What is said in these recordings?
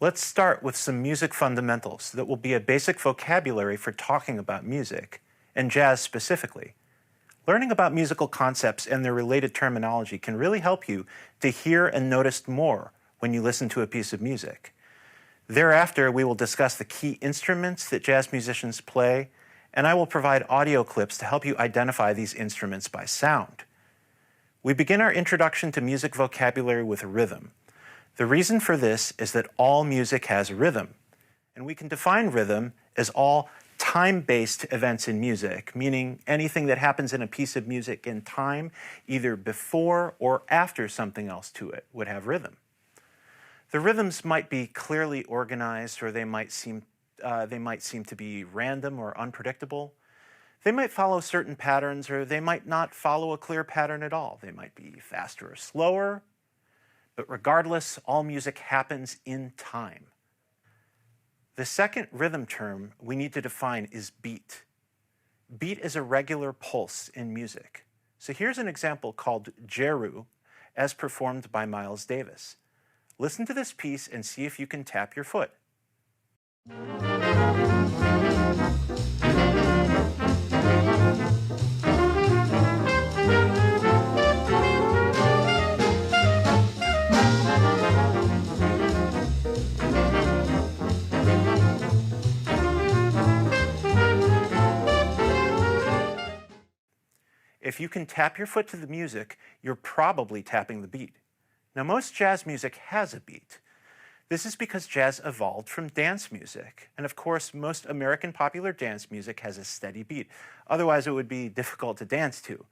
Let's start with some music fundamentals that will be a basic vocabulary for talking about music, and jazz specifically. Learning about musical concepts and their related terminology can really help you to hear and notice more when you listen to a piece of music. Thereafter, we will discuss the key instruments that jazz musicians play, and I will provide audio clips to help you identify these instruments by sound. We begin our introduction to music vocabulary with rhythm. The reason for this is that all music has rhythm, and we can define rhythm as all time-based events in music, meaning anything that happens in a piece of music in time, either before or after something else to it, would have rhythm. The rhythms might be clearly organized, or they might seem to be random or unpredictable. They might follow certain patterns, or they might not follow a clear pattern at all. They might be faster or slower, but regardless, all music happens in time. The second rhythm term we need to define is beat. Beat is a regular pulse in music. So here's an example called Jeru, as performed by Miles Davis. Listen to this piece and see if you can tap your foot. If you can tap your foot to the music, you're probably tapping the beat. Now, most jazz music has a beat. This is because jazz evolved from dance music. And of course, most American popular dance music has a steady beat. Otherwise, it would be difficult to dance to.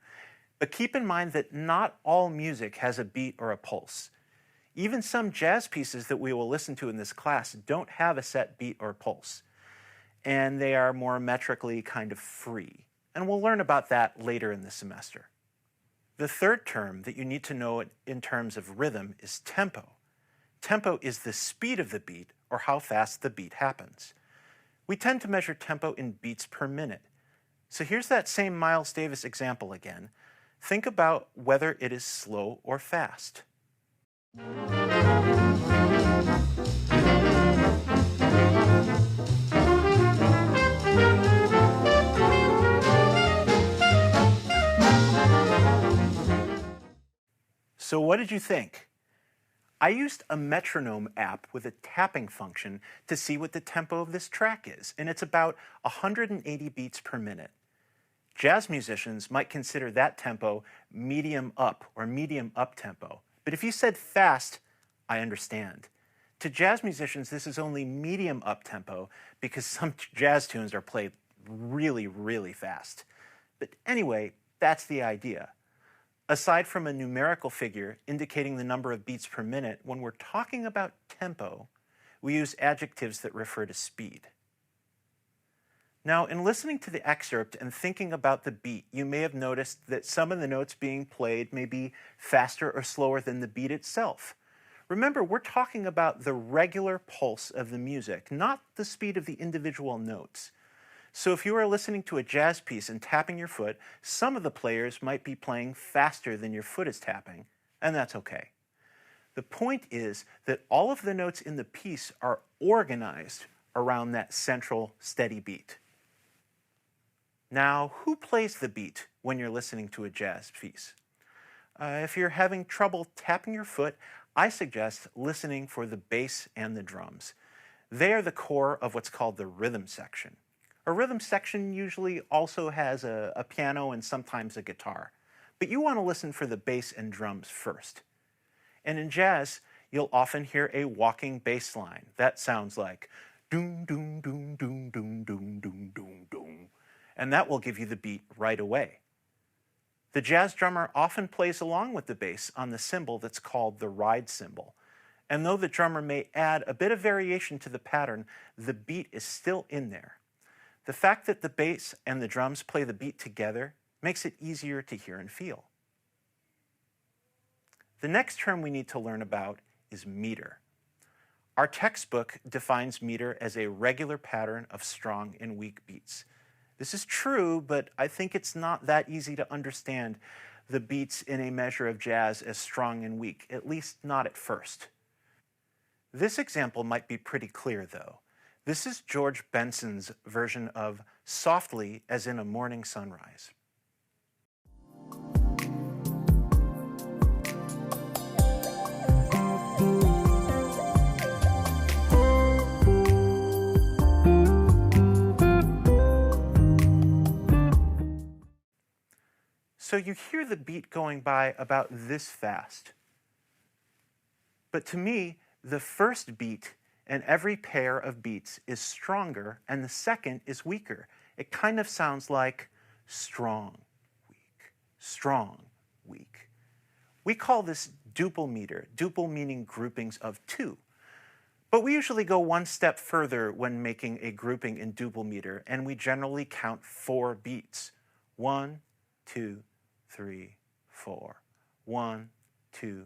But keep in mind that not all music has a beat or a pulse. Even some jazz pieces that we will listen to in this class don't have a set beat or pulse. And they are more metrically kind of free. And we'll learn about that later in the semester. The third term that you need to know in terms of rhythm is tempo. Tempo is the speed of the beat, or how fast the beat happens. We tend to measure tempo in beats per minute. So here's that same Miles Davis example again. Think about whether it is slow or fast. So what did you think? I used a metronome app with a tapping function to see what the tempo of this track is, and it's about 180 beats per minute. Jazz musicians might consider that tempo medium up or medium up tempo. But if you said fast, I understand. To jazz musicians, this is only medium up tempo because some jazz tunes are played really, really fast. But anyway, that's the idea. Aside from a numerical figure indicating the number of beats per minute, when we're talking about tempo, we use adjectives that refer to speed. Now, in listening to the excerpt and thinking about the beat, you may have noticed that some of the notes being played may be faster or slower than the beat itself. Remember, we're talking about the regular pulse of the music, not the speed of the individual notes. So if you are listening to a jazz piece and tapping your foot, some of the players might be playing faster than your foot is tapping, and that's okay. The point is that all of the notes in the piece are organized around that central steady beat. Now, who plays the beat when you're listening to a jazz piece? If you're having trouble tapping your foot, I suggest listening for the bass and the drums. They are the core of what's called the rhythm section. A rhythm section usually also has a piano and sometimes a guitar. But you want to listen for the bass and drums first. And in jazz, you'll often hear a walking bass line. That sounds like doom, doom, doom, doom, doom, doom, doom, doom, doom. And that will give you the beat right away. The jazz drummer often plays along with the bass on the cymbal that's called the ride cymbal. And though the drummer may add a bit of variation to the pattern, the beat is still in there. The fact that the bass and the drums play the beat together makes it easier to hear and feel. The next term we need to learn about is meter. Our textbook defines meter as a regular pattern of strong and weak beats. This is true, but I think it's not that easy to understand the beats in a measure of jazz as strong and weak, at least not at first. This example might be pretty clear, though. This is George Benson's version of Softly as in a Morning Sunrise. So you hear the beat going by about this fast. But to me, the first beat in every pair of beats is stronger and the second is weaker. It kind of sounds like strong, weak, strong, weak. We call this duple meter, duple meaning groupings of two. But we usually go one step further when making a grouping in duple meter, and we generally count 4 beats. 1, 2, 3, 4. 1, 2,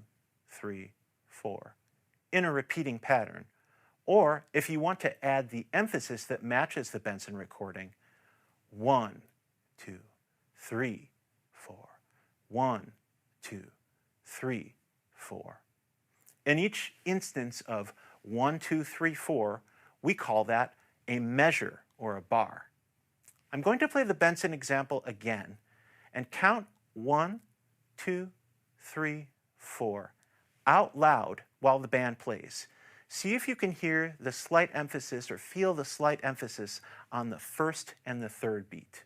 3, 4. In a repeating pattern. Or if you want to add the emphasis that matches the Benson recording, 1, 2, 3, 4. 1, 2, 3, 4. In each instance of 1, 2, 3, 4, we call that a measure or a bar. I'm going to play the Benson example again and count 1, 2, 3, 4 out loud while the band plays. See if you can hear the slight emphasis or feel the slight emphasis on the first and the third beat.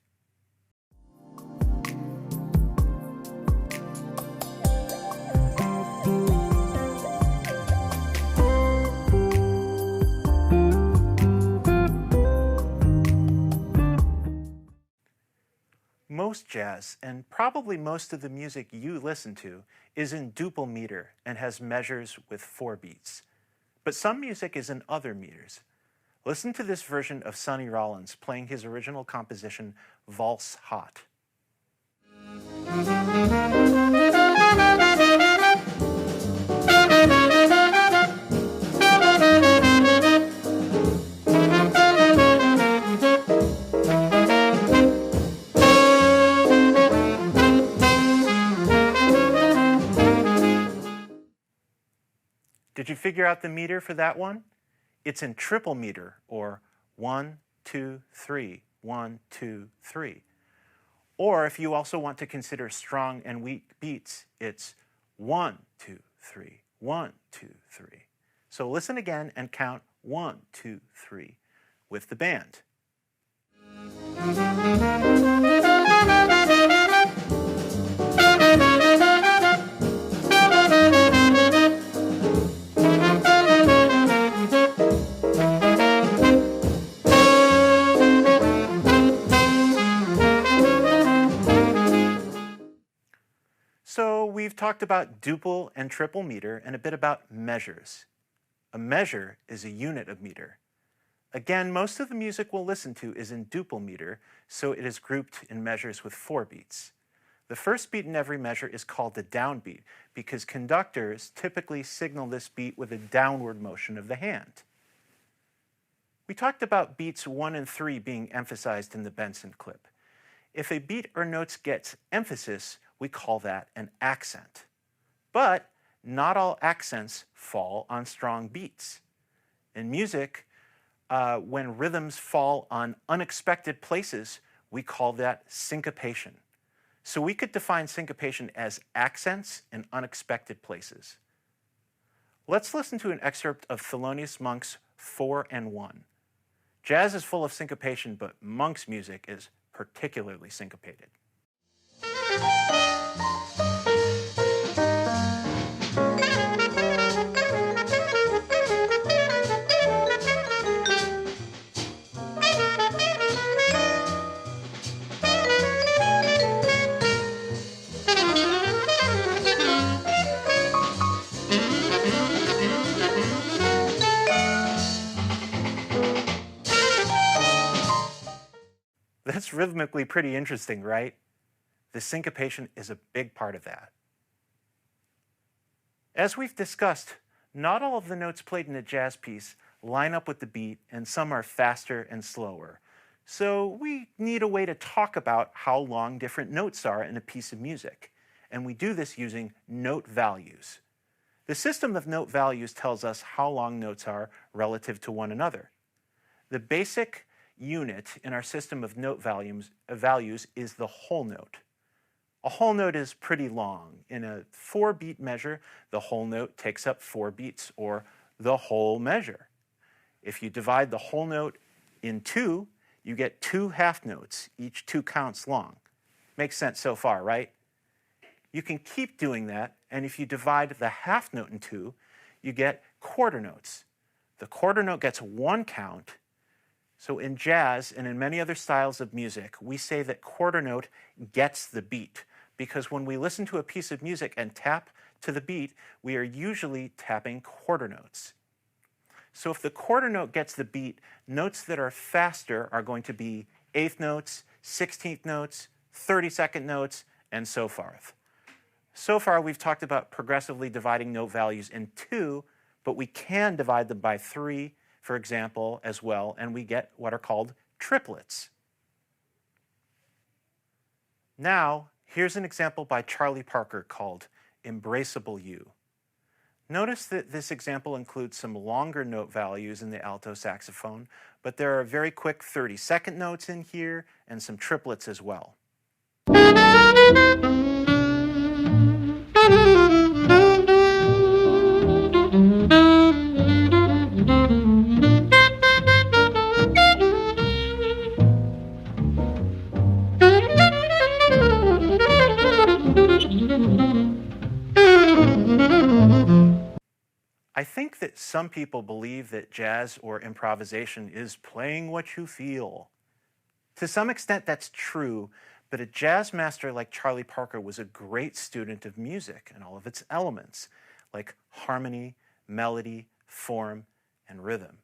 Most jazz, and probably most of the music you listen to, is in duple meter and has measures with 4 beats. But some music is in other meters. Listen to this version of Sonny Rollins playing his original composition, Valse Hot. Did you figure out the meter for that one? It's in triple meter, or 1, 2, 3, 1, 2, 3. Or if you also want to consider strong and weak beats, it's 1, 2, 3, 1, 2, 3. So listen again and count 1, 2, 3 with the band. So we've talked about duple and triple meter and a bit about measures. A measure is a unit of meter. Again, most of the music we'll listen to is in duple meter, so it is grouped in measures with 4 beats. The first beat in every measure is called the downbeat because conductors typically signal this beat with a downward motion of the hand. We talked about beats 1 and 3 being emphasized in the Benson clip. If a beat or note gets emphasis, we call that an accent. But not all accents fall on strong beats. In music, when rhythms fall on unexpected places, we call that syncopation. So we could define syncopation as accents in unexpected places. Let's listen to an excerpt of Thelonious Monk's 4 and 1. Jazz is full of syncopation, but Monk's music is particularly syncopated. That's rhythmically pretty interesting, right? The syncopation is a big part of that. As we've discussed, not all of the notes played in a jazz piece line up with the beat, and some are faster and slower. So we need a way to talk about how long different notes are in a piece of music. And we do this using note values. The system of note values tells us how long notes are relative to one another. The basic unit in our system of note values is the whole note. A whole note is pretty long. In a 4-beat measure, the whole note takes up 4 beats, or the whole measure. If you divide the whole note in 2, you get 2 half notes, each 2 counts long. Makes sense so far, right? You can keep doing that, and if you divide the half note in 2, you get quarter notes. The quarter note gets 1 count. So in jazz and in many other styles of music, we say that quarter note gets the beat, because when we listen to a piece of music and tap to the beat, we are usually tapping quarter notes. So if the quarter note gets the beat, notes that are faster are going to be eighth notes, 16th notes, 32nd notes, and so forth. So far, we've talked about progressively dividing note values in 2, but we can divide them by 3, for example, as well, and we get what are called triplets. Now, here's an example by Charlie Parker called Embraceable You. Notice that this example includes some longer note values in the alto saxophone, but there are very quick 30-second notes in here and some triplets as well. I think that some people believe that jazz or improvisation is playing what you feel. To some extent, that's true, but a jazz master like Charlie Parker was a great student of music and all of its elements, like harmony, melody, form, and rhythm.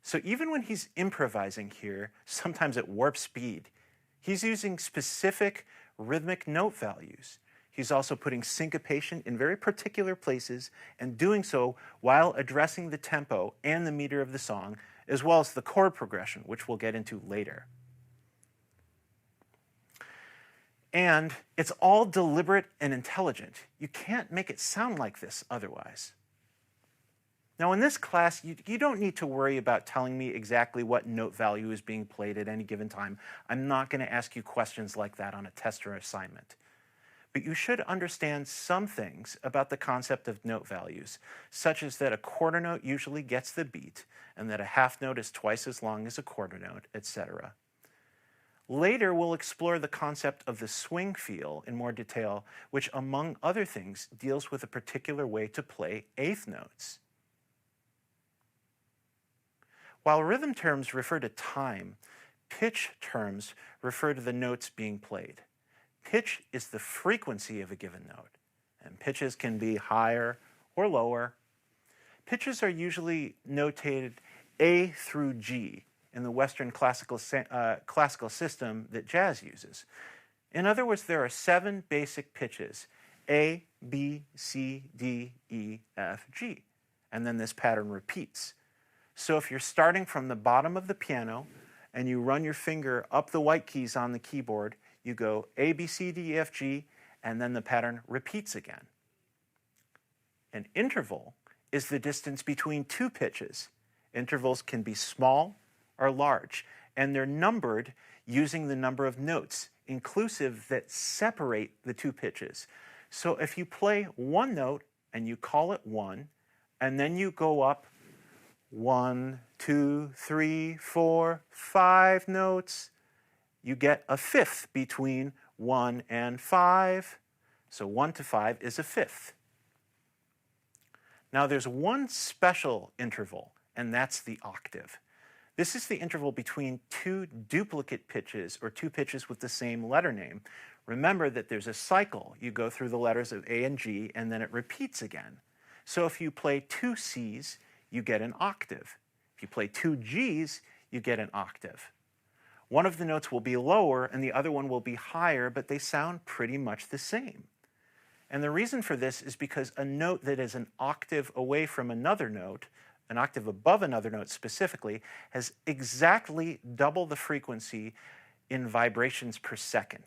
So even when he's improvising here, sometimes at warp speed, he's using specific rhythmic note values. He's also putting syncopation in very particular places and doing so while addressing the tempo and the meter of the song, as well as the chord progression, which we'll get into later. And it's all deliberate and intelligent. You can't make it sound like this otherwise. Now in this class, you don't need to worry about telling me exactly what note value is being played at any given time. I'm not going to ask you questions like that on a test or assignment. But you should understand some things about the concept of note values, such as that a quarter note usually gets the beat, and that a half note is twice as long as a quarter note, etc. Later, we'll explore the concept of the swing feel in more detail, which, among other things, deals with a particular way to play eighth notes. While rhythm terms refer to time, pitch terms refer to the notes being played. Pitch is the frequency of a given note, and pitches can be higher or lower. Pitches are usually notated A through G in the Western classical system that jazz uses. In other words, there are 7 basic pitches, A, B, C, D, E, F, G, and then this pattern repeats. So if you're starting from the bottom of the piano and you run your finger up the white keys on the keyboard, you go A, B, C, D, E, F, G, and then the pattern repeats again. An interval is the distance between 2 pitches. Intervals can be small or large, and they're numbered using the number of notes, inclusive, that separate the 2 pitches. So if you play one note and you call it 1, and then you go up 1, 2, 3, 4, 5 notes, you get a fifth between 1 and 5. So 1 to 5 is a fifth. Now there's one special interval, and that's the octave. This is the interval between 2 duplicate pitches, or 2 pitches with the same letter name. Remember that there's a cycle. You go through the letters of A and G, and then it repeats again. So if you play 2 Cs, you get an octave. If you play 2 Gs, you get an octave. One of the notes will be lower and the other one will be higher, but they sound pretty much the same. And the reason for this is because a note that is an octave away from another note, an octave above another note specifically, has exactly double the frequency in vibrations per second.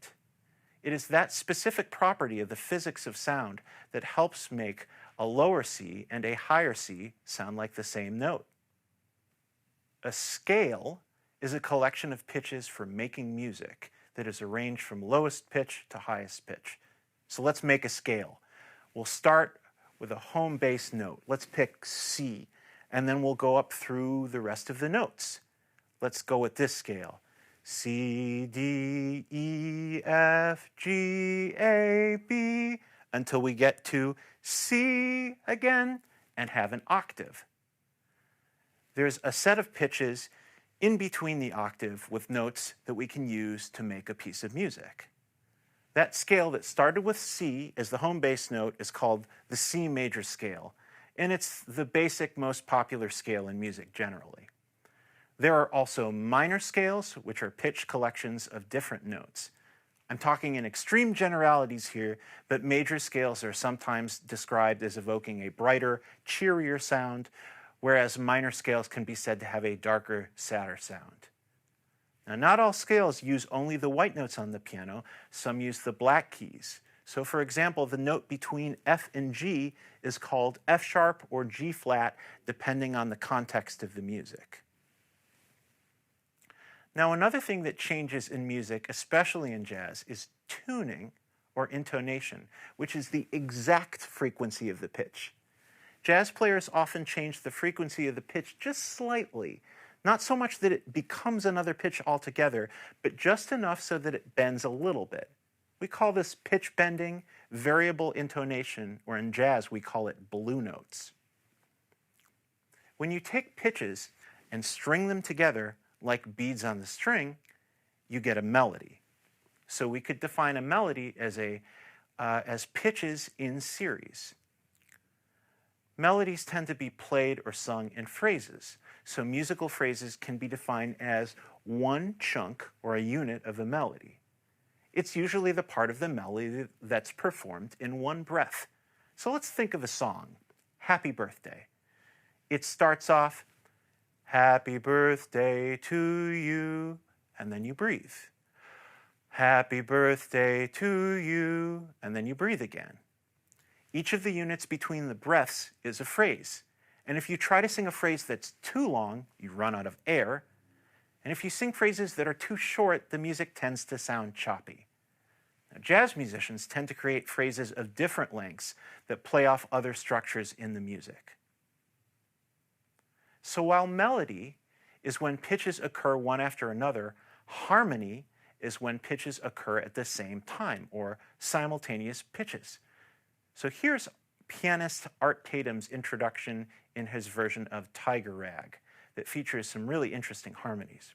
It is that specific property of the physics of sound that helps make A lower C and a higher C sound like the same note. A scale is a collection of pitches for making music that is arranged from lowest pitch to highest pitch. So let's make a scale. We'll start with a home bass note. Let's pick C, and then we'll go up through the rest of the notes. Let's go with this scale. C, D, E, F, G, A, B, until we get to C again and have an octave. There's a set of pitches in between the octave with notes that we can use to make a piece of music. That scale that started with C as the home bass note is called the C major scale, and it's the basic, most popular scale in music generally. There are also minor scales, which are pitch collections of different notes. I'm talking in extreme generalities here, but major scales are sometimes described as evoking a brighter, cheerier sound, whereas minor scales can be said to have a darker, sadder sound. Now, not all scales use only the white notes on the piano. Some use the black keys. So, for example, the note between F and G is called F sharp or G flat, depending on the context of the music. Now, another thing that changes in music, especially in jazz, is tuning or intonation, which is the exact frequency of the pitch. Jazz players often change the frequency of the pitch just slightly, not so much that it becomes another pitch altogether, but just enough so that it bends a little bit. We call this pitch bending, variable intonation, or in jazz we call it blue notes. When you take pitches and string them together like beads on the string, you get a melody. So we could define a melody as pitches in series. Melodies tend to be played or sung in phrases. So musical phrases can be defined as one chunk or a unit of a melody. It's usually the part of the melody that's performed in one breath. So let's think of a song, Happy Birthday. It starts off, Happy birthday to you, and then you breathe. Happy birthday to you, and then you breathe again. Each of the units between the breaths is a phrase. And if you try to sing a phrase that's too long, you run out of air. And if you sing phrases that are too short, the music tends to sound choppy. Now, jazz musicians tend to create phrases of different lengths that play off other structures in the music. So while melody is when pitches occur one after another, harmony is when pitches occur at the same time, or simultaneous pitches. So here's pianist Art Tatum's introduction in his version of Tiger Rag that features some really interesting harmonies.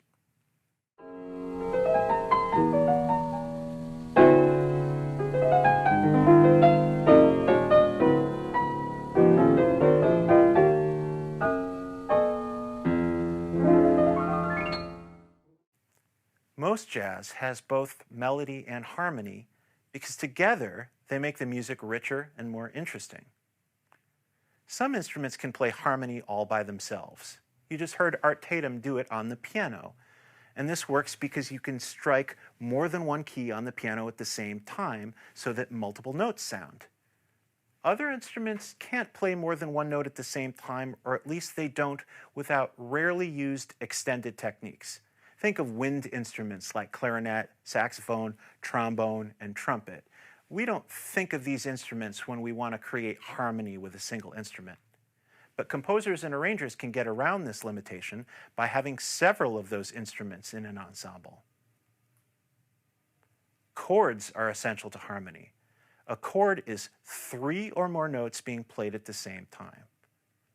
Most jazz has both melody and harmony because together they make the music richer and more interesting. Some instruments can play harmony all by themselves. You just heard Art Tatum do it on the piano. And this works because you can strike more than one key on the piano at the same time so that multiple notes sound. Other instruments can't play more than one note at the same time, or at least they don't without rarely used extended techniques. Think of wind instruments like clarinet, saxophone, trombone, and trumpet. We don't think of these instruments when we want to create harmony with a single instrument. But composers and arrangers can get around this limitation by having several of those instruments in an ensemble. Chords are essential to harmony. A chord is 3 or more notes being played at the same time.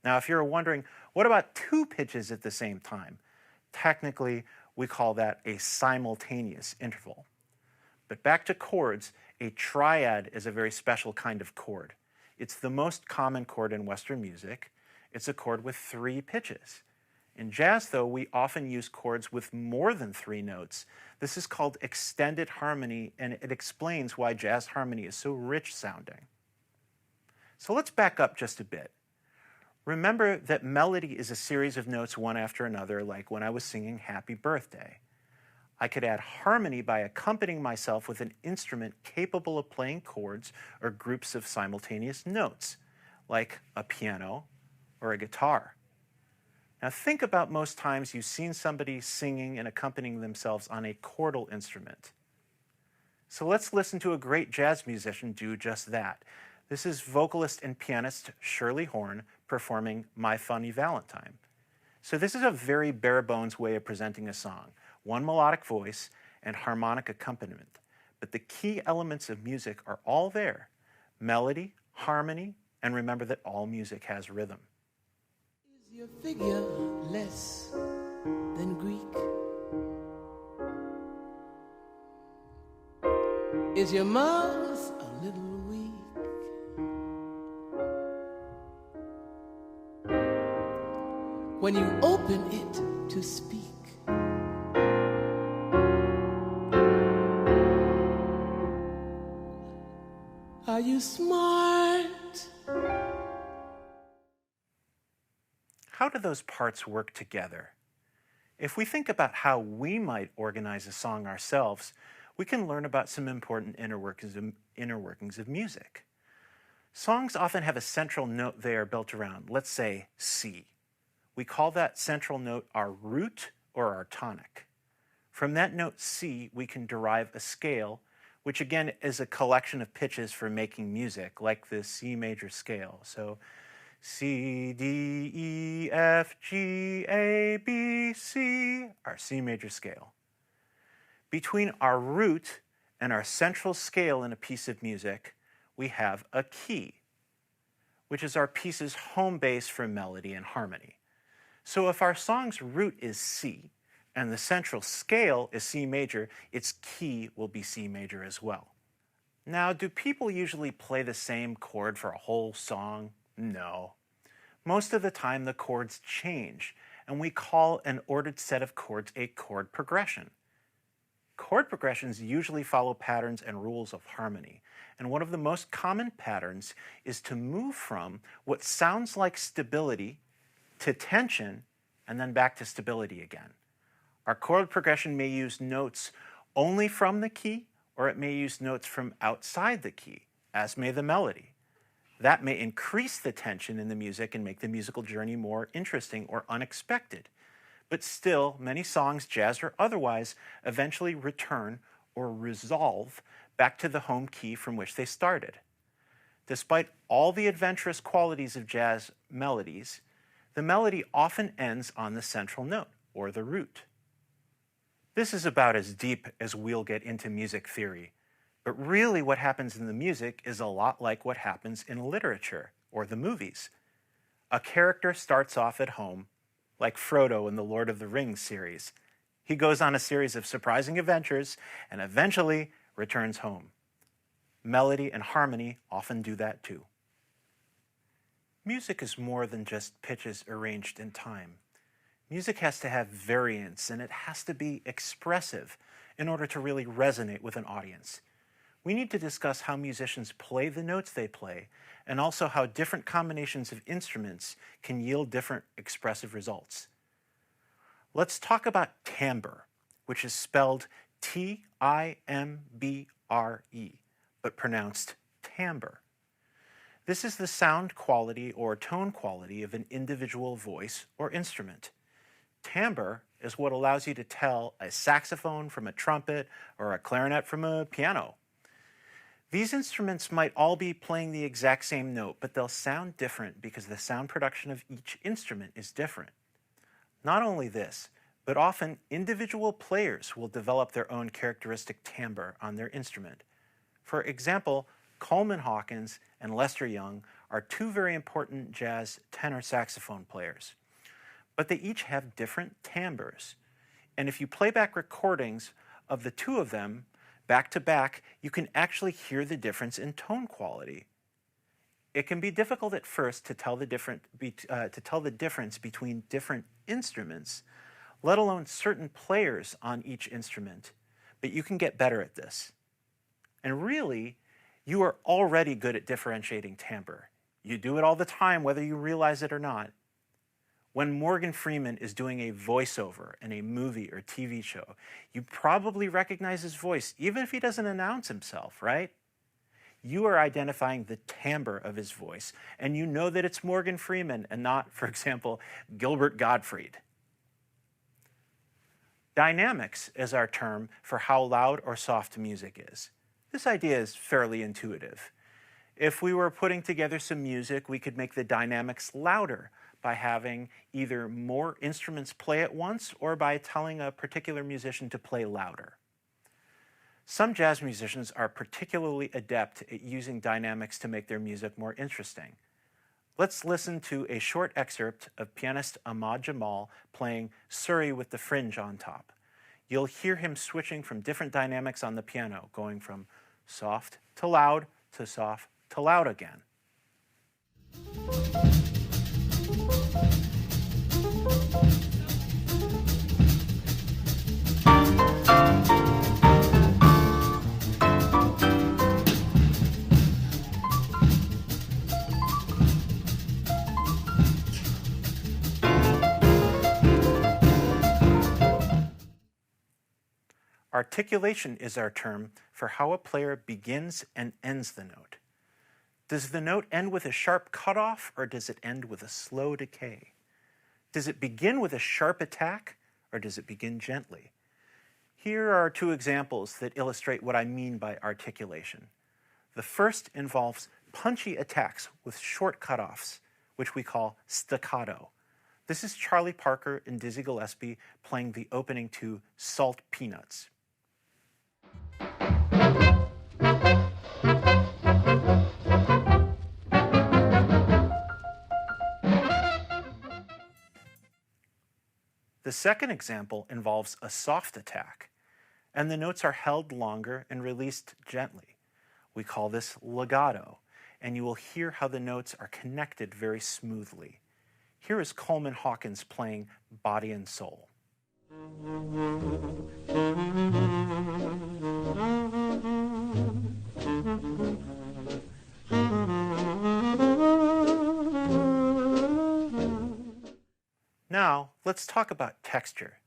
Now, if you're wondering, what about 2 pitches at the same time? Technically, we call that a simultaneous interval. But back to chords, a triad is a very special kind of chord. It's the most common chord in Western music. It's a chord with 3 pitches. In jazz, though, we often use chords with more than 3 notes. This is called extended harmony, and it explains why jazz harmony is so rich sounding. So let's back up just a bit. Remember that melody is a series of notes one after another, like when I was singing Happy Birthday. I could add harmony by accompanying myself with an instrument capable of playing chords or groups of simultaneous notes, like a piano or a guitar. Now think about most times you've seen somebody singing and accompanying themselves on a chordal instrument. So let's listen to a great jazz musician do just that. This is vocalist and pianist Shirley Horn performing My Funny Valentine. So this is a very bare bones way of presenting a song. One melodic voice and harmonic accompaniment. But the key elements of music are all there. Melody, harmony, and remember that all music has rhythm. Is your figure less than Greek? Is your mouth a little weak? When you open it to speak, are you smart? How do those parts work together? If we think about how we might organize a song ourselves, we can learn about some important inner workings of music. Songs often have a central note they are built around, let's say C. We call that central note our root or our tonic. From that note C, we can derive a scale, which again is a collection of pitches for making music, like the C major scale. So C, D, E, F, G, A, B, C, our C major scale. Between our root and our central scale in a piece of music, we have a key, which is our piece's home base for melody and harmony. So if our song's root is C and the central scale is C major, its key will be C major as well. Now, do people usually play the same chord for a whole song? No. Most of the time the chords change, and we call an ordered set of chords a chord progression. Chord progressions usually follow patterns and rules of harmony, and one of the most common patterns is to move from what sounds like stability to tension and then back to stability again. Our chord progression may use notes only from the key, or it may use notes from outside the key, as may the melody. That may increase the tension in the music and make the musical journey more interesting or unexpected. But still, many songs, jazz or otherwise, eventually return or resolve back to the home key from which they started. Despite all the adventurous qualities of jazz melodies, the melody often ends on the central note, or the root. This is about as deep as we'll get into music theory, but really what happens in the music is a lot like what happens in literature or the movies. A character starts off at home, like Frodo in the Lord of the Rings series. He goes on a series of surprising adventures and eventually returns home. Melody and harmony often do that too. Music is more than just pitches arranged in time. Music has to have variance and it has to be expressive in order to really resonate with an audience. We need to discuss how musicians play the notes they play and also how different combinations of instruments can yield different expressive results. Let's talk about timbre, which is spelled Timbre, but pronounced timbre. This is the sound quality or tone quality of an individual voice or instrument. Timbre is what allows you to tell a saxophone from a trumpet or a clarinet from a piano. These instruments might all be playing the exact same note, but they'll sound different because the sound production of each instrument is different. Not only this, but often individual players will develop their own characteristic timbre on their instrument. For example, Coleman Hawkins and Lester Young are two very important jazz tenor saxophone players. But they each have different timbres. And if you play back recordings of the two of them back to back, you can actually hear the difference in tone quality. It can be difficult at first to tell the difference between different instruments, let alone certain players on each instrument, but you can get better at this. And really, you are already good at differentiating timbre. You do it all the time, whether you realize it or not. When Morgan Freeman is doing a voiceover in a movie or TV show, you probably recognize his voice, even if he doesn't announce himself, right? you are identifying the timbre of his voice, and you know that it's Morgan Freeman and not, for example, Gilbert Gottfried. Dynamics is our term for how loud or soft music is. This idea is fairly intuitive. If we were putting together some music, we could make the dynamics louder by having either more instruments play at once or by telling a particular musician to play louder. Some jazz musicians are particularly adept at using dynamics to make their music more interesting. Let's listen to a short excerpt of pianist Ahmad Jamal playing Surrey with the Fringe on top. You'll hear him switching from different dynamics on the piano, going from soft to loud to soft to loud again. Articulation is our term for how a player begins and ends the note. Does the note end with a sharp cutoff, or does it end with a slow decay? Does it begin with a sharp attack, or does it begin gently? Here are two examples that illustrate what I mean by articulation. The first involves punchy attacks with short cutoffs, which we call staccato. This is Charlie Parker and Dizzy Gillespie playing the opening to Salt Peanuts. The second example involves a soft attack, and the notes are held longer and released gently. We call this legato, and you will hear how the notes are connected very smoothly. Here is Coleman Hawkins playing Body and Soul. Now, let's talk about texture.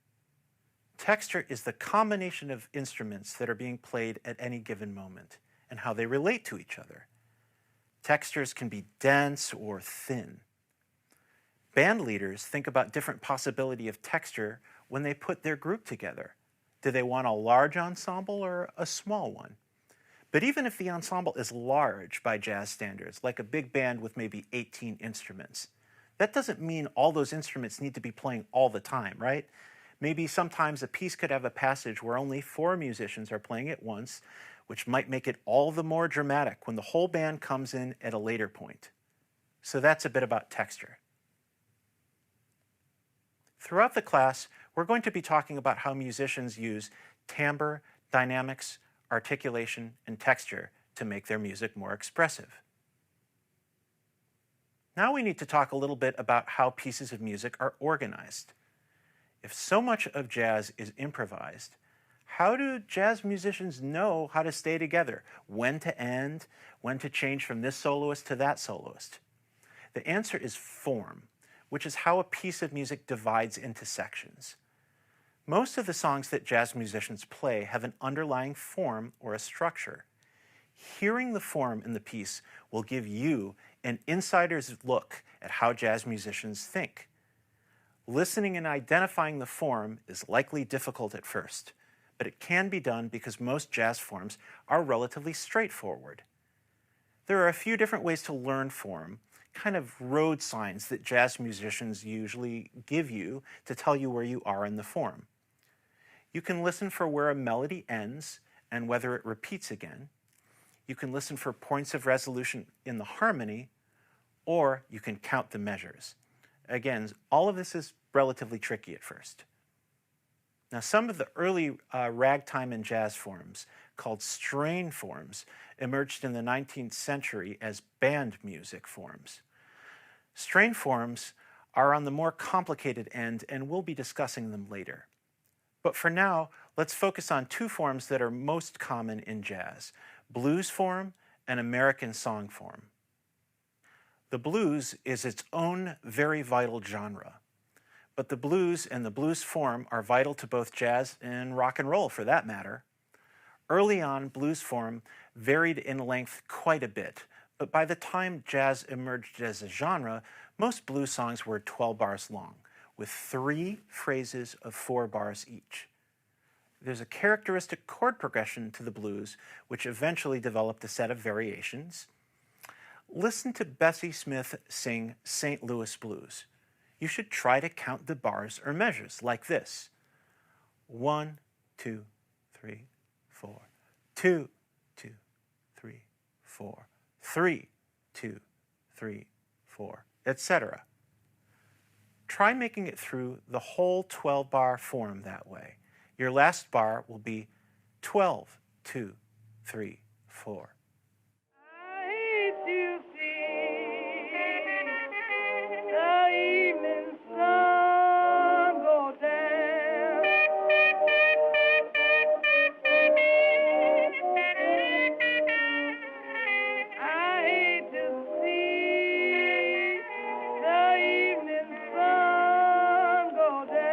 Texture is the combination of instruments that are being played at any given moment and how they relate to each other. Textures can be dense or thin. Band leaders think about different possibility of texture when they put their group together. Do they want a large ensemble or a small one? But even if the ensemble is large by jazz standards, like a big band with maybe 18 instruments, that doesn't mean all those instruments need to be playing all the time, right? Maybe sometimes a piece could have a passage where only 4 musicians are playing at once, which might make it all the more dramatic when the whole band comes in at a later point. So that's a bit about texture. Throughout the class, we're going to be talking about how musicians use timbre, dynamics, articulation, and texture to make their music more expressive. Now we need to talk a little bit about how pieces of music are organized. If so much of jazz is improvised, how do jazz musicians know how to stay together? When to end? When to change from this soloist to that soloist? The answer is form, which is how a piece of music divides into sections. Most of the songs that jazz musicians play have an underlying form or a structure. Hearing the form in the piece will give you an insider's look at how jazz musicians think. Listening and identifying the form is likely difficult at first, but it can be done because most jazz forms are relatively straightforward. There are a few different ways to learn form, kind of road signs that jazz musicians usually give you to tell you where you are in the form. You can listen for where a melody ends and whether it repeats again. You can listen for points of resolution in the harmony, or you can count the measures. Again, all of this is relatively tricky at first. Now, some of the early ragtime and jazz forms, called strain forms, emerged in the 19th century as band music forms. Strain forms are on the more complicated end, and we'll be discussing them later. But for now, let's focus on 2 forms that are most common in jazz: blues form and American song form. The blues is its own very vital genre, but the blues and the blues form are vital to both jazz and rock and roll for that matter. Early on, blues form varied in length quite a bit, but by the time jazz emerged as a genre, most blues songs were 12 bars long, with 3 phrases of 4 bars each. There's a characteristic chord progression to the blues, which eventually developed a set of variations. Listen to Bessie Smith sing St. Louis Blues. You should try to count the bars or measures like this. 1, 2, 3, 4. 2, 2, 3, 4. 3, 2, 3, 4, etc. Try making it through the whole 12-bar form that way. Your last bar will be 12, 2, 3, 4. I hate to see the evening sun go down. I hate to see the evening sun go down.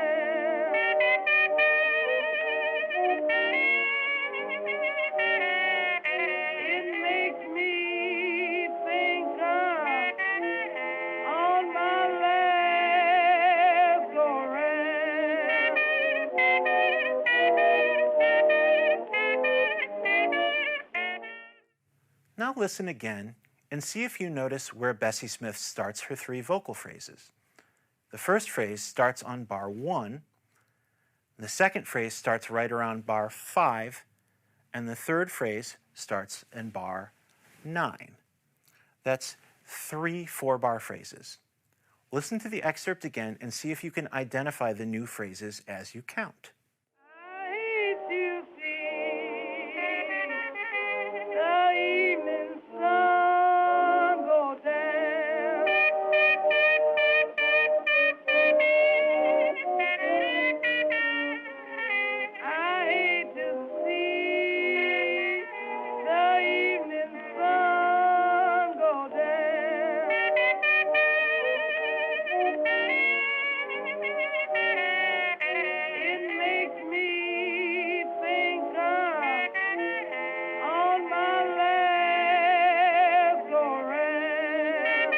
It makes me think I'm on my last go round. Now listen again and see if you notice where Bessie Smith starts her 3 vocal phrases. The first phrase starts on bar 1, the second phrase starts right around bar 5, and the third phrase starts in bar 9. That's 3 4-bar phrases. Listen to the excerpt again and see if you can identify the new phrases as you count. I hate to see the evening sun go down. I hate to see the evening sun go down. It makes me think I'm on my last go round.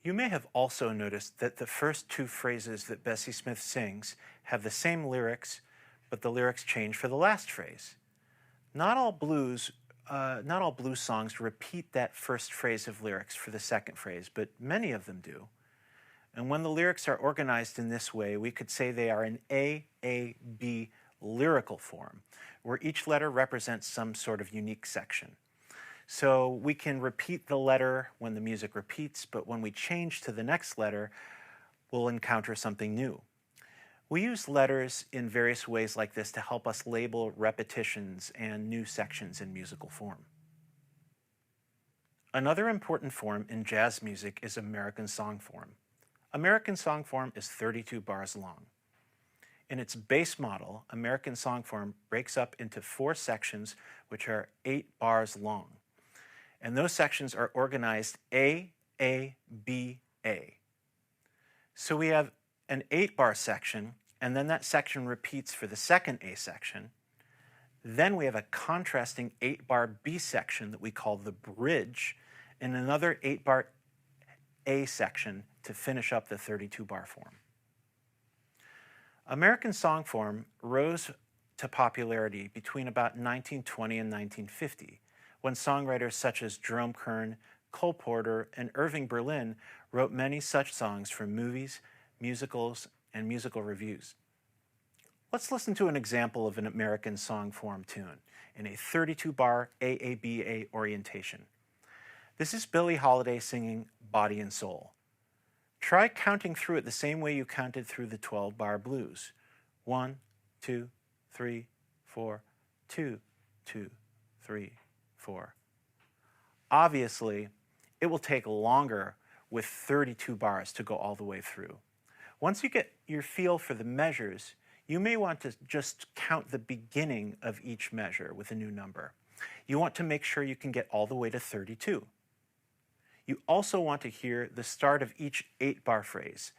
You may have also noticed that the first 2 phrases that Bessie Smith sings have the same lyrics, but the lyrics change for the last phrase. Not all blues songs repeat that first phrase of lyrics for the second phrase, but many of them do. And when the lyrics are organized in this way, we could say they are an AAB lyrical form, where each letter represents some sort of unique section. So we can repeat the letter when the music repeats, but when we change to the next letter, we'll encounter something new. We use letters in various ways like this to help us label repetitions and new sections in musical form. Another important form in jazz music is American song form. American song form is 32 bars long. In its base model, American song form breaks up into 4 sections which are 8 bars long. And those sections are organized A, B, A. So we have an 8-bar section, and then that section repeats for the second A section. Then we have a contrasting 8-bar B section that we call the bridge, and another 8-bar A section to finish up the 32-bar form. American song form rose to popularity between about 1920 and 1950, when songwriters such as Jerome Kern, Cole Porter, and Irving Berlin wrote many such songs for movies, musicals, and musical reviews. Let's listen to an example of an American song form tune in a 32-bar AABA orientation. This is Billie Holiday singing Body and Soul. Try counting through it the same way you counted through the 12-bar blues. 1, 2, 3, 4, 2, 2, 3, 4. Obviously, it will take longer with 32 bars to go all the way through. Once you get your feel for the measures, you may want to just count the beginning of each measure with a new number. You want to make sure you can get all the way to 32. You also want to hear the start of each 8-bar phrase.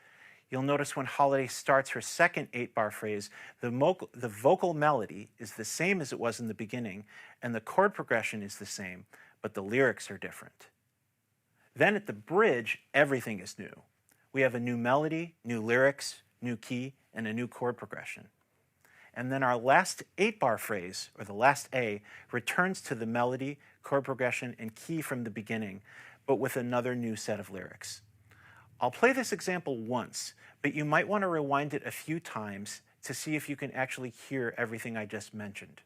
you'll notice when Holiday starts her second 8-bar phrase, the vocal melody is the same as it was in the beginning, and the chord progression is the same, but the lyrics are different. Then at the bridge, everything is new. We have a new melody, new lyrics, new key, and a new chord progression. And then our last 8-bar phrase, or the last A, returns to the melody, chord progression, and key from the beginning, but with another new set of lyrics. I'll play this example once, but you might want to rewind it a few times to see if you can actually hear everything I just mentioned.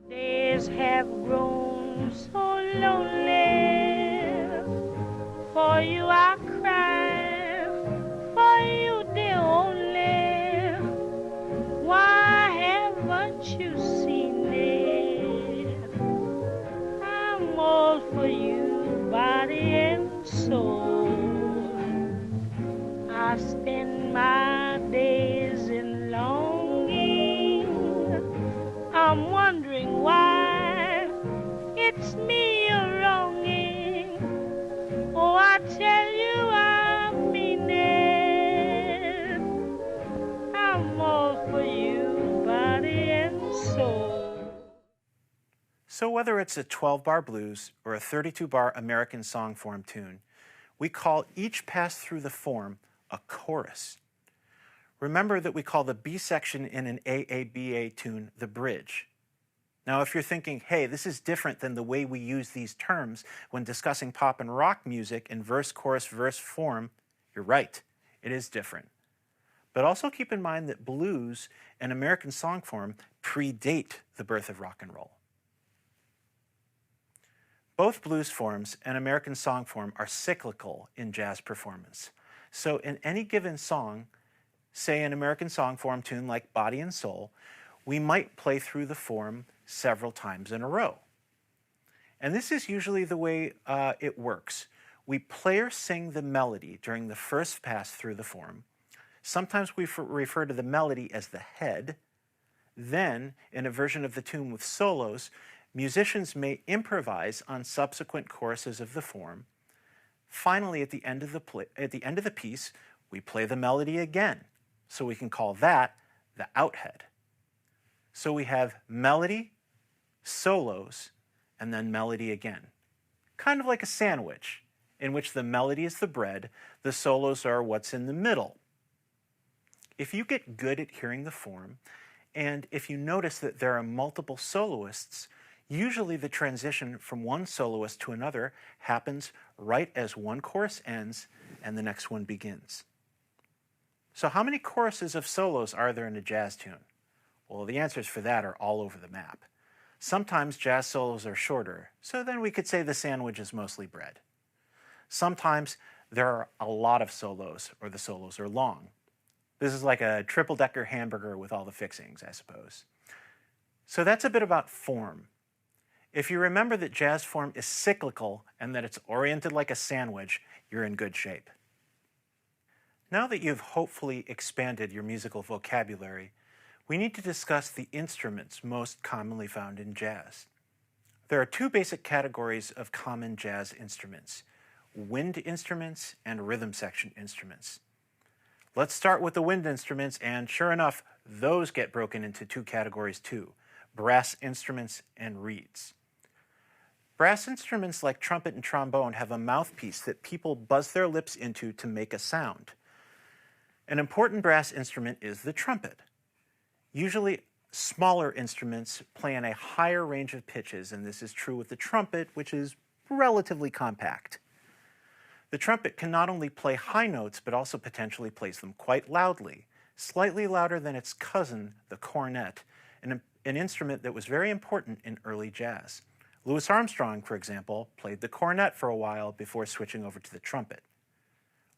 Days have grown so lonely. For you I cry, for you dear only. Why haven't you seen it? I'm all for you, body and soul. I spend my days in longing. I'm wondering why it's me you're wronging. Oh, I tell you I mean it. I'm all for you, body and soul. So whether it's a 12-bar blues or a 32-bar American song form tune, we call each pass through the form a chorus. Remember that we call the B section in an AABA tune the bridge. Now, if you're thinking, hey, this is different than the way we use these terms when discussing pop and rock music in verse, chorus, verse form, you're right, it is different. But also keep in mind that blues and American song form predate the birth of rock and roll. Both blues forms and American song form are cyclical in jazz performance. So in any given song, say an American song form tune like Body and Soul, we might play through the form several times in a row. And this is usually the way it works. We play or sing the melody during the first pass through the form. Sometimes we refer to the melody as the head. Then, in a version of the tune with solos, musicians may improvise on subsequent choruses of the form. Finally, at the end of the piece, we play the melody again. So we can call that the outhead. So we have melody, solos, and then melody again. Kind of like a sandwich, in which the melody is the bread, the solos are what's in the middle. If you get good at hearing the form, and if you notice that there are multiple soloists, usually the transition from one soloist to another happens right as one chorus ends and the next one begins. So how many choruses of solos are there in a jazz tune? Well, the answers for that are all over the map. Sometimes jazz solos are shorter, so then we could say the sandwich is mostly bread. Sometimes there are a lot of solos, or the solos are long. This is like a triple-decker hamburger with all the fixings, I suppose. So that's a bit about form. If you remember that jazz form is cyclical and that it's oriented like a sandwich, you're in good shape. Now that you've hopefully expanded your musical vocabulary, we need to discuss the instruments most commonly found in jazz. There are two basic categories of common jazz instruments: wind instruments and rhythm section instruments. Let's start with the wind instruments, and sure enough, those get broken into two categories too: brass instruments and reeds. Brass instruments like trumpet and trombone have a mouthpiece that people buzz their lips into to make a sound. An important brass instrument is the trumpet. Usually, smaller instruments play in a higher range of pitches, and this is true with the trumpet, which is relatively compact. The trumpet can not only play high notes, but also potentially plays them quite loudly, slightly louder than its cousin, the cornet, an instrument that was very important in early jazz. Louis Armstrong, for example, played the cornet for a while before switching over to the trumpet.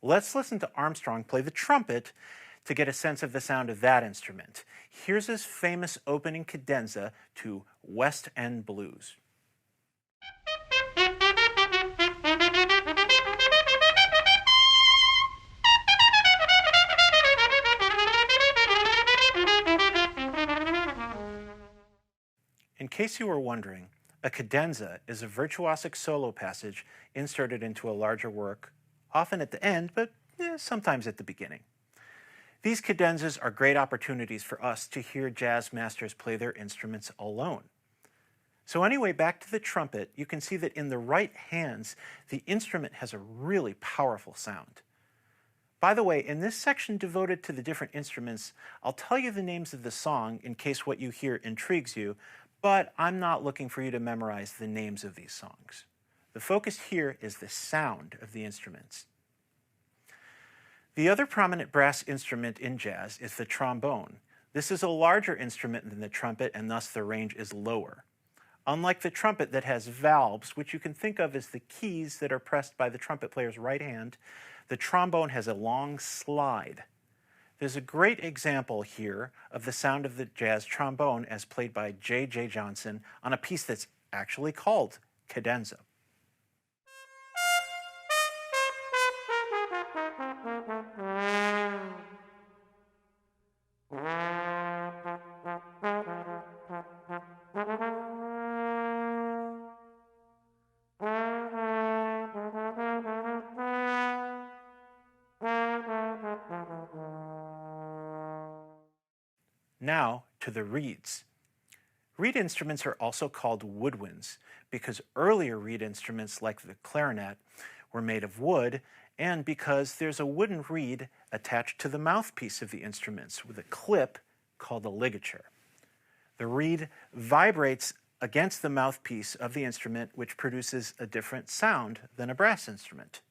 Let's listen to Armstrong play the trumpet to get a sense of the sound of that instrument. Here's his famous opening cadenza to West End Blues. In case you were wondering, a cadenza is a virtuosic solo passage inserted into a larger work, often at the end, but sometimes at the beginning. These cadenzas are great opportunities for us to hear jazz masters play their instruments alone. So anyway, back to the trumpet, you can see that in the right hands, the instrument has a really powerful sound. By the way, in this section devoted to the different instruments, I'll tell you the names of the song in case what you hear intrigues you, but I'm not looking for you to memorize the names of these songs. The focus here is the sound of the instruments. The other prominent brass instrument in jazz is the trombone. This is a larger instrument than the trumpet, and thus the range is lower. Unlike the trumpet that has valves, which you can think of as the keys that are pressed by the trumpet player's right hand, the trombone has a long slide. There's a great example here of the sound of the jazz trombone as played by J.J. Johnson on a piece that's actually called Cadenza. Now to the reeds. Reed instruments are also called woodwinds because earlier reed instruments like the clarinet were made of wood and because there's a wooden reed attached to the mouthpiece of the instruments with a clip called a ligature. The reed vibrates against the mouthpiece of the instrument, which produces a different sound than a brass instrument.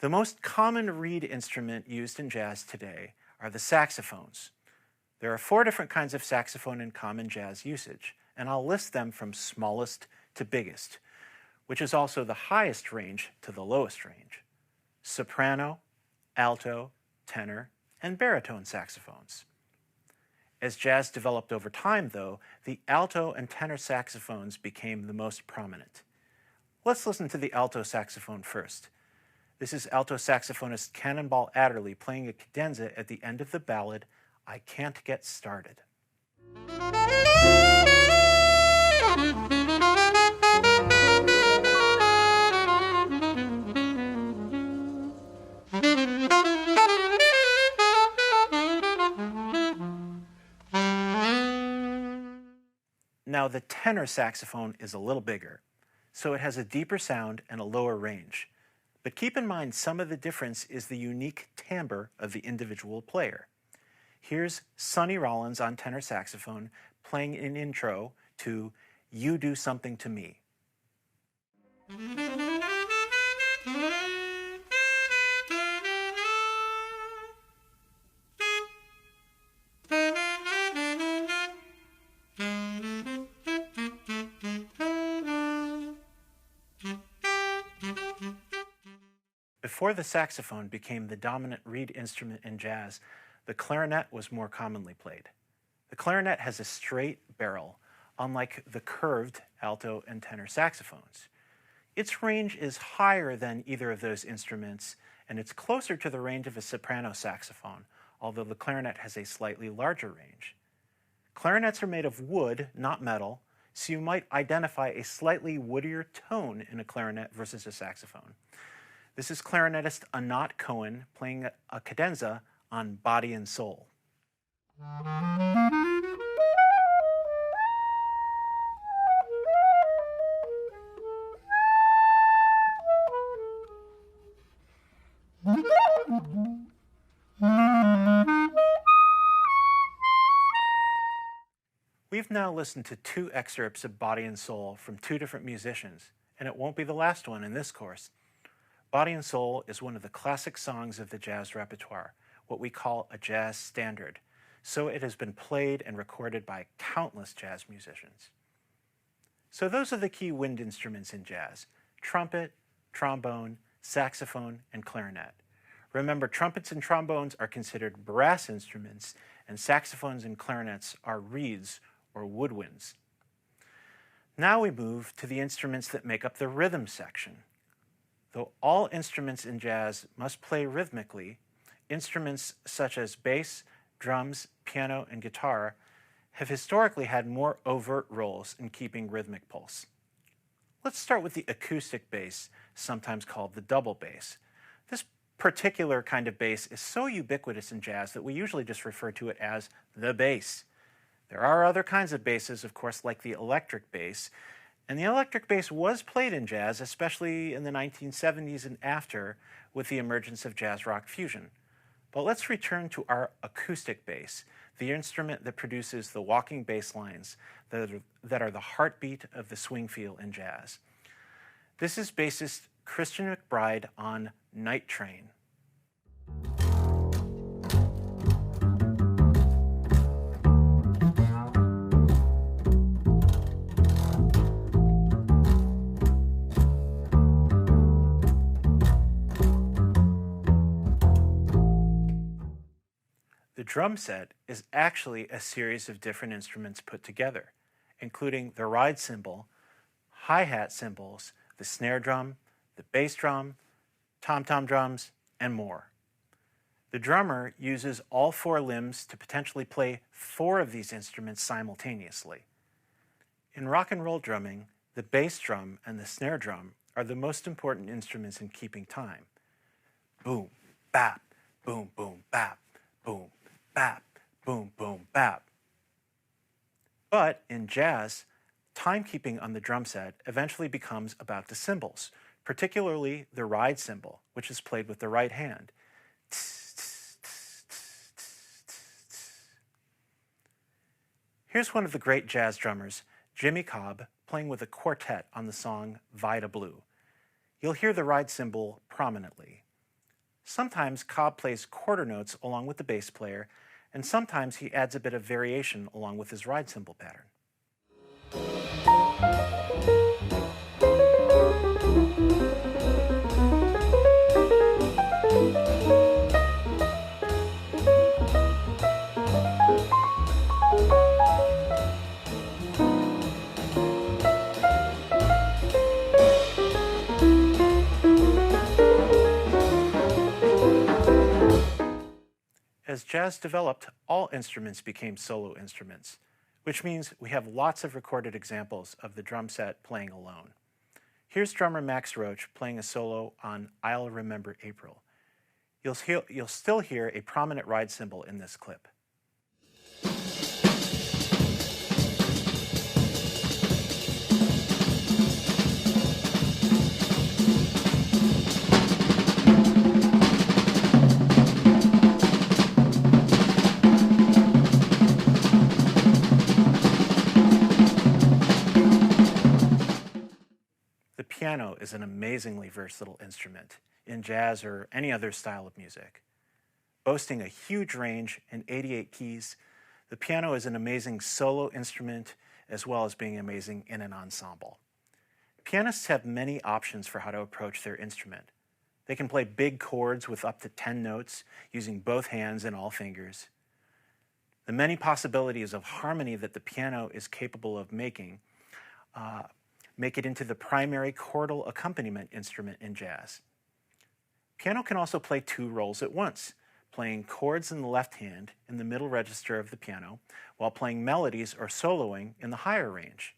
The most common reed instrument used in jazz today are the saxophones. There are 4 different kinds of saxophone in common jazz usage, and I'll list them from smallest to biggest, which is also the highest range to the lowest range: soprano, alto, tenor, and baritone saxophones. As jazz developed over time, though, the alto and tenor saxophones became the most prominent. Let's listen to the alto saxophone first. This is alto saxophonist Cannonball Adderley playing a cadenza at the end of the ballad, I Can't Get Started. Now the tenor saxophone is a little bigger, so it has a deeper sound and a lower range. But keep in mind some of the difference is the unique timbre of the individual player. Here's Sonny Rollins on tenor saxophone playing an intro to You Do Something to Me. Before the saxophone became the dominant reed instrument in jazz, the clarinet was more commonly played. The clarinet has a straight barrel, unlike the curved alto and tenor saxophones. Its range is higher than either of those instruments, and it's closer to the range of a soprano saxophone, although the clarinet has a slightly larger range. Clarinets are made of wood, not metal, so you might identify a slightly woodier tone in a clarinet versus a saxophone. This is clarinetist Anat Cohen playing a cadenza on Body and Soul. We've now listened to 2 excerpts of Body and Soul from 2 different musicians, and it won't be the last one in this course. Body and Soul is one of the classic songs of the jazz repertoire, what we call a jazz standard, so it has been played and recorded by countless jazz musicians. So those are the key wind instruments in jazz: trumpet, trombone, saxophone, and clarinet. Remember, trumpets and trombones are considered brass instruments, and saxophones and clarinets are reeds or woodwinds. Now we move to the instruments that make up the rhythm section. Though all instruments in jazz must play rhythmically, instruments such as bass, drums, piano, and guitar have historically had more overt roles in keeping rhythmic pulse. Let's start with the acoustic bass, sometimes called the double bass. This particular kind of bass is so ubiquitous in jazz that we usually just refer to it as the bass. There are other kinds of basses, of course, like the electric bass, and the electric bass was played in jazz, especially in the 1970s and after, with the emergence of jazz rock fusion. But let's return to our acoustic bass, the instrument that produces the walking bass lines that are the heartbeat of the swing feel in jazz. This is bassist Christian McBride on Night Train. The drum set is actually a series of different instruments put together, including the ride cymbal, hi-hat cymbals, the snare drum, the bass drum, tom-tom drums, and more. The drummer uses all four limbs to potentially play four of these instruments simultaneously. In rock and roll drumming, the bass drum and the snare drum are the most important instruments in keeping time. Boom, bap, boom, boom, bap, boom, bap, boom, boom, bap. But in jazz, timekeeping on the drum set eventually becomes about the cymbals, particularly the ride cymbal, which is played with the right hand. Here's one of the great jazz drummers, Jimmy Cobb, playing with a quartet on the song Vida Blue. You'll hear the ride cymbal prominently. Sometimes Cobb plays quarter notes along with the bass player, and sometimes he adds a bit of variation along with his ride cymbal pattern. As jazz developed, all instruments became solo instruments, which means we have lots of recorded examples of the drum set playing alone. Here's drummer Max Roach playing a solo on I'll Remember April. You'll still hear a prominent ride cymbal in this clip. The piano is an amazingly versatile instrument in jazz or any other style of music. Boasting a huge range and 88 keys, the piano is an amazing solo instrument as well as being amazing in an ensemble. Pianists have many options for how to approach their instrument. They can play big chords with up to 10 notes using both hands and all fingers. The many possibilities of harmony that the piano is capable of making make it into the primary chordal accompaniment instrument in jazz. Piano can also play two roles at once, playing chords in the left hand in the middle register of the piano, while playing melodies or soloing in the higher range.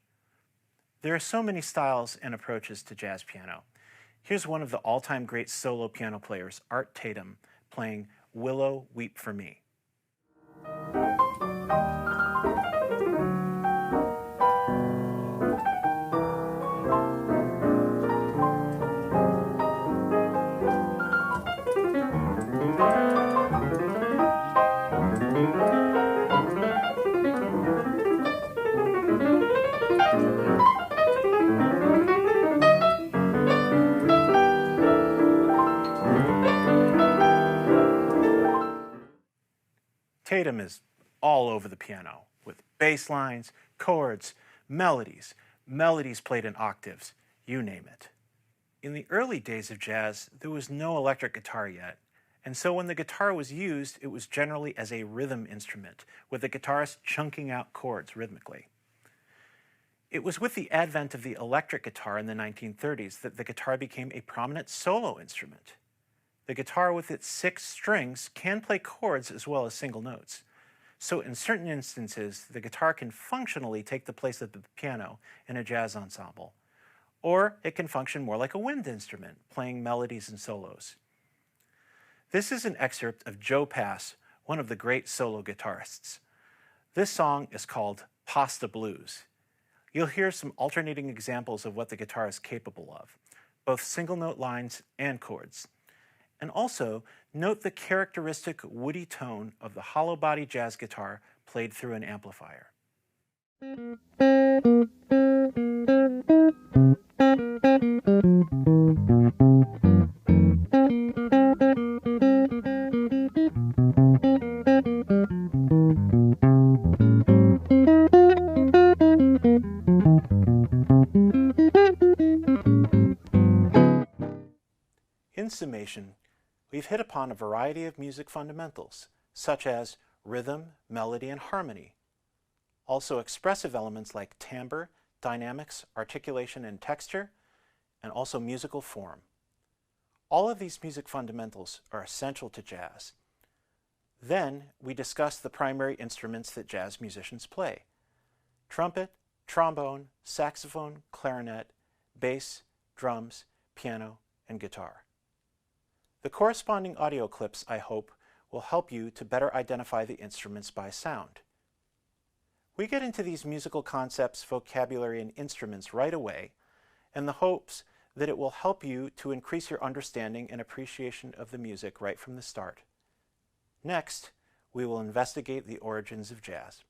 There are so many styles and approaches to jazz piano. Here's one of the all-time great solo piano players, Art Tatum, playing Willow, Weep for Me. Tatum is all over the piano, with bass lines, chords, melodies played in octaves, you name it. In the early days of jazz, there was no electric guitar yet, and so when the guitar was used, it was generally as a rhythm instrument, with the guitarist chunking out chords rhythmically. It was with the advent of the electric guitar in the 1930s that the guitar became a prominent solo instrument. The guitar with its 6 strings can play chords as well as single notes. So in certain instances, the guitar can functionally take the place of the piano in a jazz ensemble. Or it can function more like a wind instrument, playing melodies and solos. This is an excerpt of Joe Pass, one of the great solo guitarists. This song is called Pasta Blues. You'll hear some alternating examples of what the guitar is capable of, both single note lines and chords. And also, note the characteristic woody tone of the hollow body jazz guitar played through an amplifier. In summation, we've hit upon a variety of music fundamentals, such as rhythm, melody, and harmony. Also expressive elements like timbre, dynamics, articulation, and texture, and also musical form. All of these music fundamentals are essential to jazz. Then we discussed the primary instruments that jazz musicians play: trumpet, trombone, saxophone, clarinet, bass, drums, piano, and guitar. The corresponding audio clips, I hope, will help you to better identify the instruments by sound. We get into these musical concepts, vocabulary, and instruments right away, in the hopes that it will help you to increase your understanding and appreciation of the music right from the start. Next, we will investigate the origins of jazz.